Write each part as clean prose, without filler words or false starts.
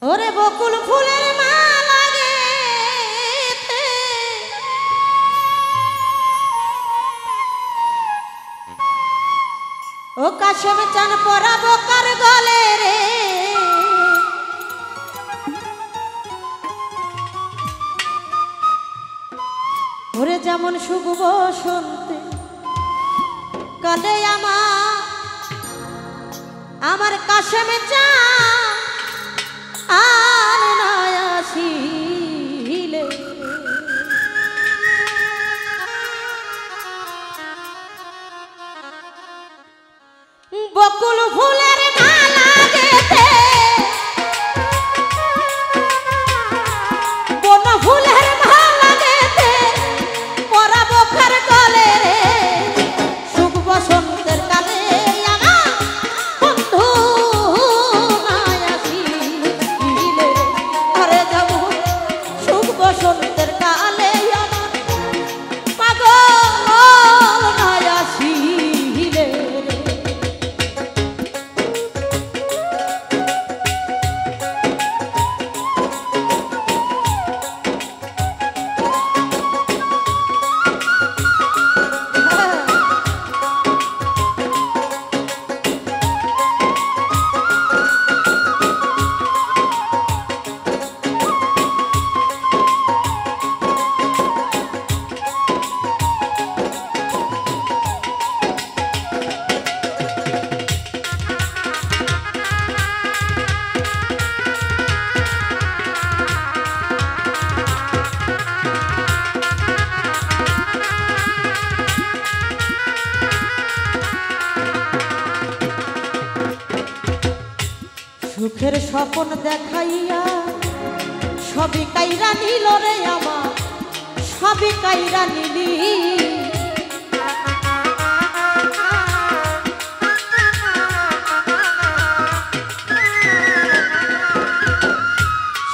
ওরে বকুল ফুলের মালা গেথে ও কাশেম চান পরাবো কার গলে রে ওরে যেমন শুভ বসন্তে কালে আমার কাশেম চান আর নয় আসিলে বকুল ফুলের মালা গেথে বন ফুলের মালা গেথে পরাবো কার গলে রে শুভ বসন্তের কালে আমার বন্ধু নাই আসিলে ঘরে যাব শুভ বসন্তের কালে আমার পাগল নাই আসিলে সুখের স্বপ্ন দেখাইয়া সবই কাইরা নিল রে আমার সবই কাইরা নিলি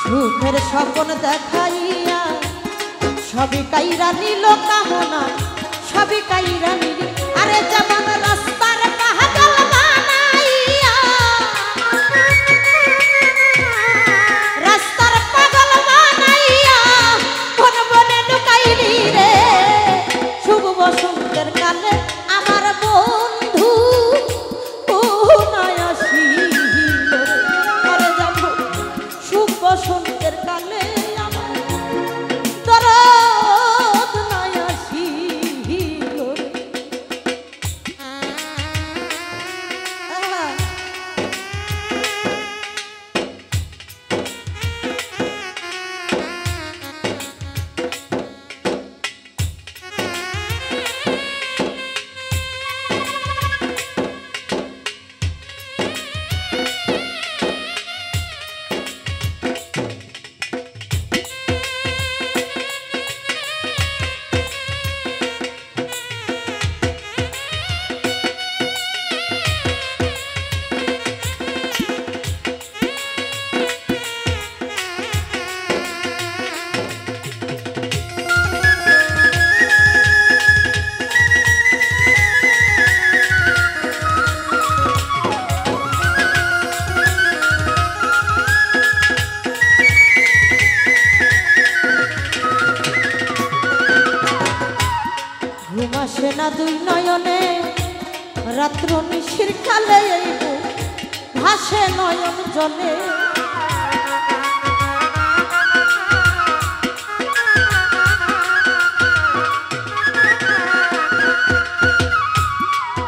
সুখের স্বপ্ন দেখাইয়া সবই কাইরা নিল কামনা সবই কাইরা নিলি আরে যেমন রাস্তার পাহাড় বানাইয়া রাস্তার পাগল বানাইয়া কোন বনে ঢুকাইলি রে শুভ বসন্তের কালে আমার বন্ধু ও নাই আসিল ঘরে যাব শুভ বসন্তের কালে আমার দরদ নাই আসিল ঘুমাসে না দুই নয়নে রাত্র নিশির কালে ভাসে নয়ন জলে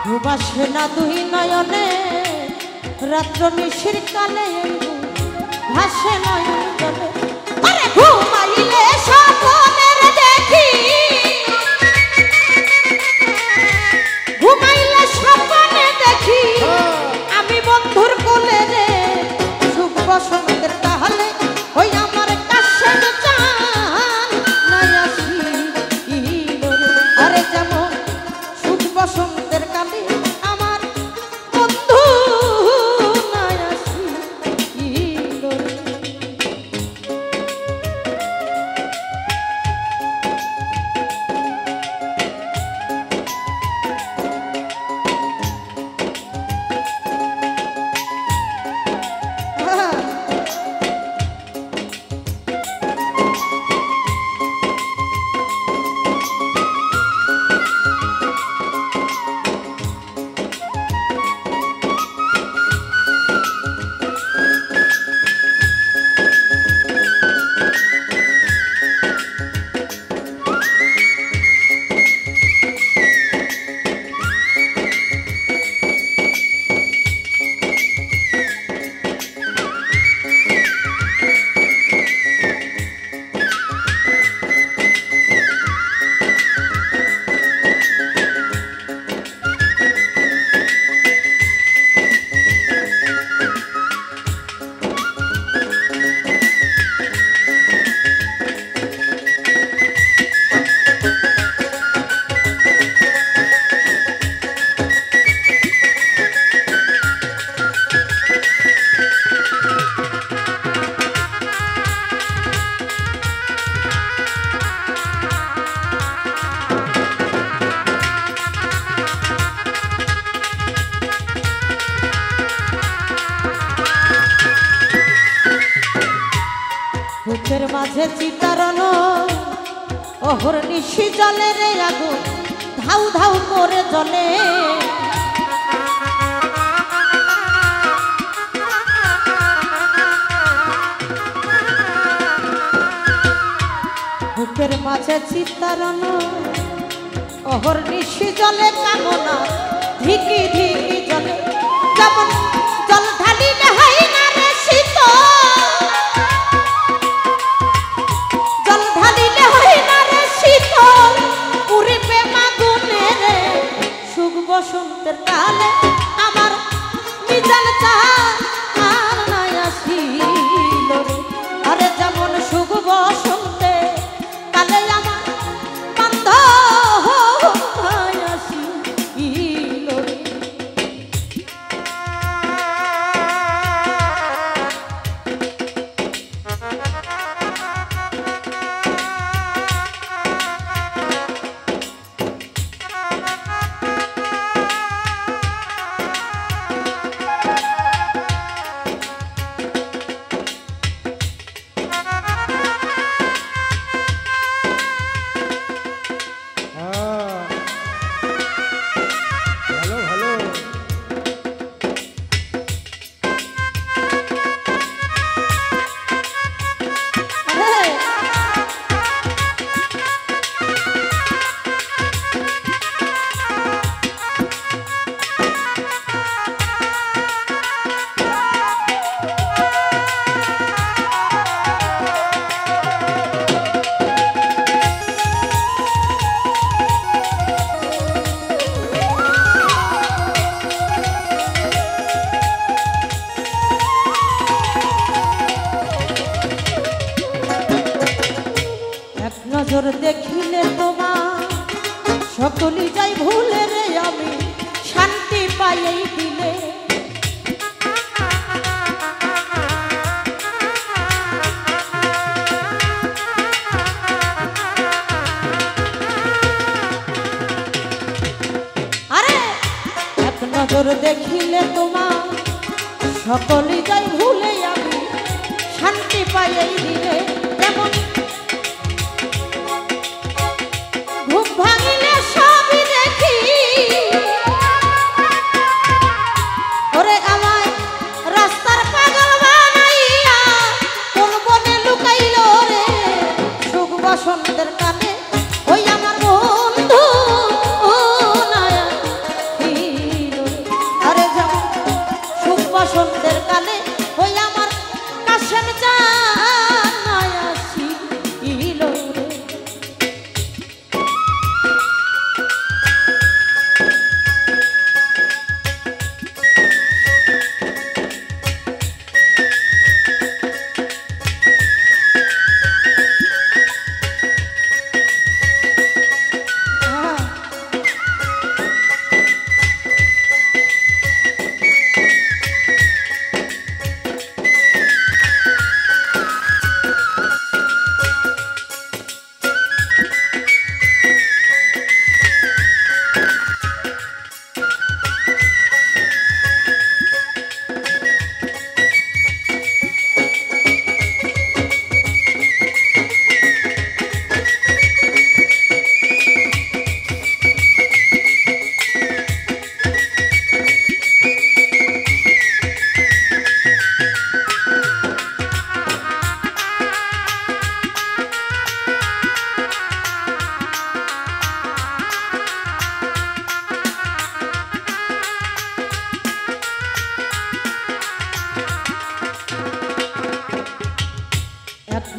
ঘুমাসে না দুই নয়নে রাত্র নিশির কালে ভাসে নয়ন জলে আরে ঘুমাইলে স্বপ্নের দেখি ঘুমাইলে স্বপ্নে দেখি আমি বন্ধুর কোলে রে শুভ বসন্তের কালে ওই আমার কাশেম চান নাই আসিল আরে যেমন শুভ বসন্তের কালে আমার বন্ধু নাই আসিল বুকের মাঝে চিতারণ অহর নিশি জলে রে আগুন ধাউ ধাউ করে জ্বলে বুকের মাঝে চিতারণ অহর নিশি জলে কামনা ধিকি ধিকি জলে যেমন জল ঢালিলে হয় না রে শীতল জল ঢালিলে হয় না রে শীতল উড়িবে মাগুনে রে সুখ বসন্তের কালে আমার মিজান চাল আর নাই আসিল রে আরে যেমন সুখ বসন্তে কালে আমার বান্ধব আসিল রে নজর দেখিলে তোমার সকলি যাই ভুলে রে আমি শান্তি পাই এই দিলে আরে এক নজর দেখিলে তোমার সকলি যাই ভুলে আমি শান্তি পাই এই দিলে যেমন ভাঙিলে সবই দেখি ওরে আমায় রাস্তার পাগল বানাইয়া কোন বনে লুকাইল রে সুখ বসন্তের কানে ওই আমার বন্ধু আরে যেমন সুখ বসন্তের কানে ওই আমার কাশেম জানায় আসিল রে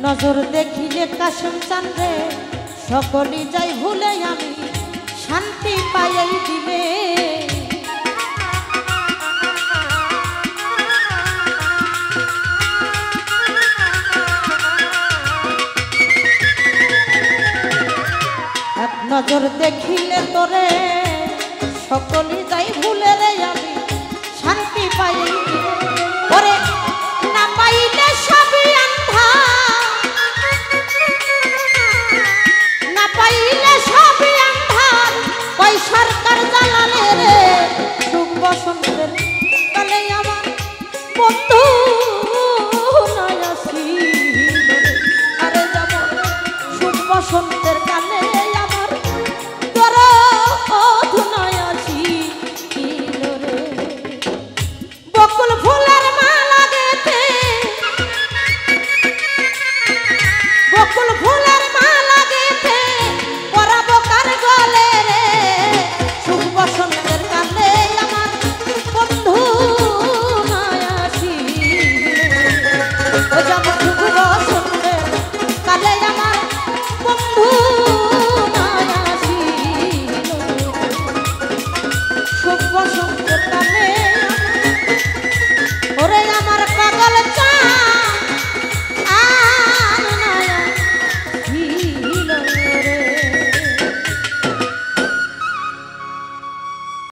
নজর দেখিলে কাশেম চাঁদে সকলি যাই ভুলে আমি শান্তি পাই এই দিলে এক নজর দেখিলে তোরে সকলি যাই ভুলে রে আমি শান্তি পাই এই দিলে